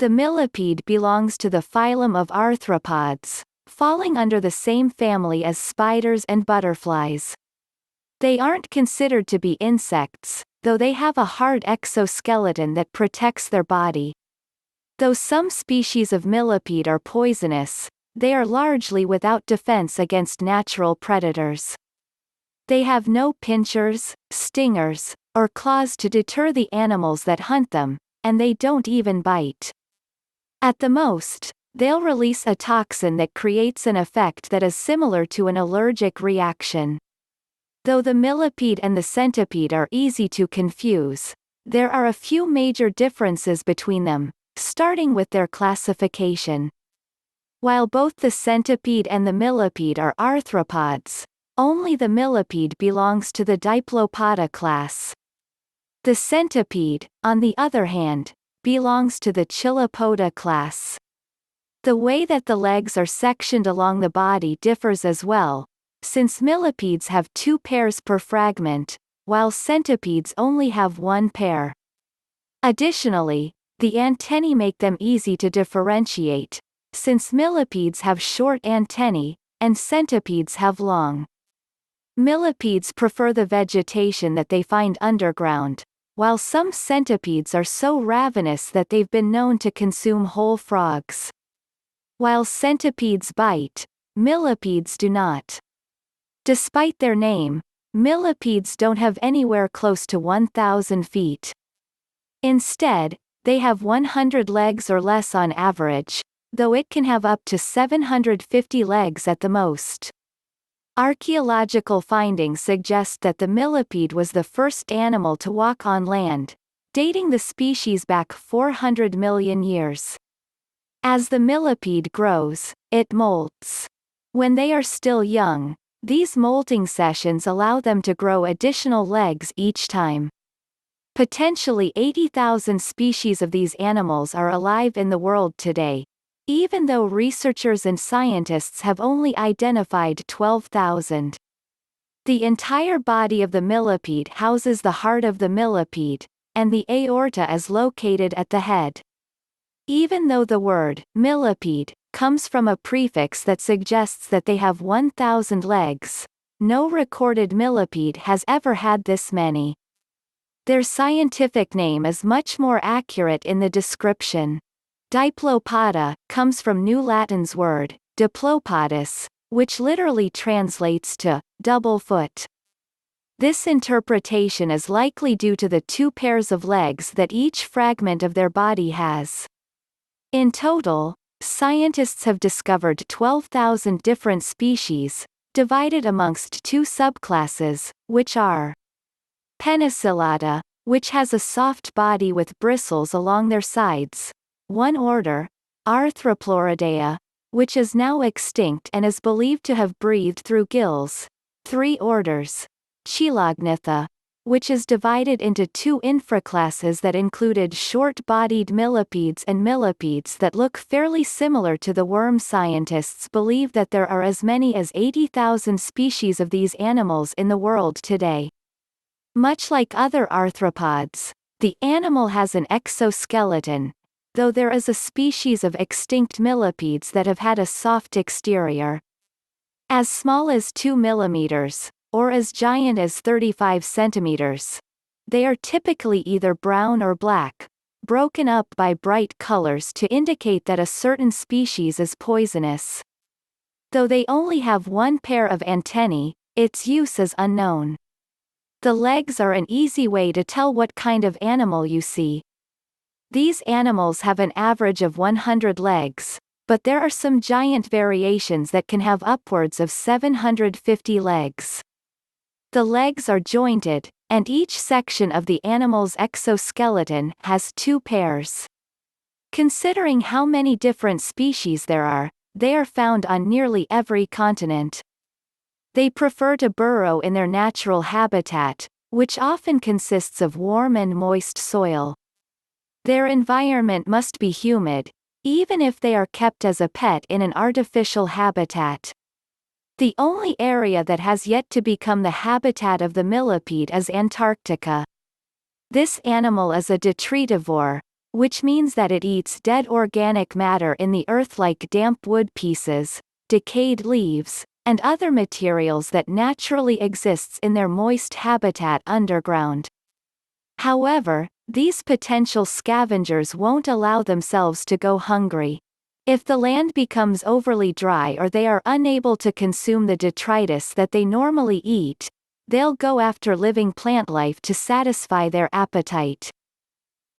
The millipede belongs to the phylum of arthropods, falling under the same family as spiders and butterflies. They aren't considered to be insects, though they have a hard exoskeleton that protects their body. Though some species of millipede are poisonous, they are largely without defense against natural predators. They have no pinchers, stingers, or claws to deter the animals that hunt them, and they don't even bite. At the most, they'll release a toxin that creates an effect that is similar to an allergic reaction. Though the millipede and the centipede are easy to confuse, there are a few major differences between them, starting with their classification. While both the centipede and the millipede are arthropods, only the millipede belongs to the Diplopoda class. The centipede, on the other hand, belongs to the Chilopoda class. The way that the legs are sectioned along the body differs as well, since millipedes have 2 pairs per fragment, while centipedes only have 1 pair. Additionally, the antennae make them easy to differentiate, since millipedes have short antennae, and centipedes have long. Millipedes prefer the vegetation that they find underground, while some centipedes are so ravenous that they've been known to consume whole frogs. While centipedes bite, millipedes do not. Despite their name, millipedes don't have anywhere close to 1,000 feet. Instead, they have 100 legs or less on average, though it can have up to 750 legs at the most. Archaeological findings suggest that the millipede was the first animal to walk on land, dating the species back 400 million years. As the millipede grows, it molts. When they are still young, these molting sessions allow them to grow additional legs each time. Potentially 80,000 species of these animals are alive in the world today, even though researchers and scientists have only identified 12,000. The entire body of the millipede houses the heart of the millipede, and the aorta is located at the head. Even though the word millipede comes from a prefix that suggests that they have 1,000 legs, no recorded millipede has ever had this many. Their scientific name is much more accurate in the description. Diplopoda comes from New Latin's word, diplopodus, which literally translates to double foot. This interpretation is likely due to the 2 pairs of legs that each fragment of their body has. In total, scientists have discovered 12,000 different species, divided amongst 2 subclasses, which are Pennicillata, which has a soft body with bristles along their sides, 1 order, Arthropoda, which is now extinct and is believed to have breathed through gills, 3 orders, Chilopoda, which is divided into 2 infraclasses that included short-bodied millipedes and millipedes that look fairly similar to the worm. Scientists believe that there are as many as 80,000 species of these animals in the world today. Much like other arthropods, the animal has an exoskeleton, though there is a species of extinct millipedes that have had a soft exterior. As small as 2 millimeters, or as giant as 35 centimeters. They are typically either brown or black, broken up by bright colors to indicate that a certain species is poisonous. Though they only have 1 pair of antennae, its use is unknown. The legs are an easy way to tell what kind of animal you see. These animals have an average of 100 legs, but there are some giant variations that can have upwards of 750 legs. The legs are jointed, and each section of the animal's exoskeleton has 2 pairs. Considering how many different species there are, they are found on nearly every continent. They prefer to burrow in their natural habitat, which often consists of warm and moist soil. Their environment must be humid, even if they are kept as a pet in an artificial habitat. The only area that has yet to become the habitat of the millipede is Antarctica. This animal is a detritivore, which means that it eats dead organic matter in the earth like damp wood pieces, decayed leaves, and other materials that naturally exists in their moist habitat underground. However, these potential scavengers won't allow themselves to go hungry. If the land becomes overly dry or they are unable to consume the detritus that they normally eat, they'll go after living plant life to satisfy their appetite.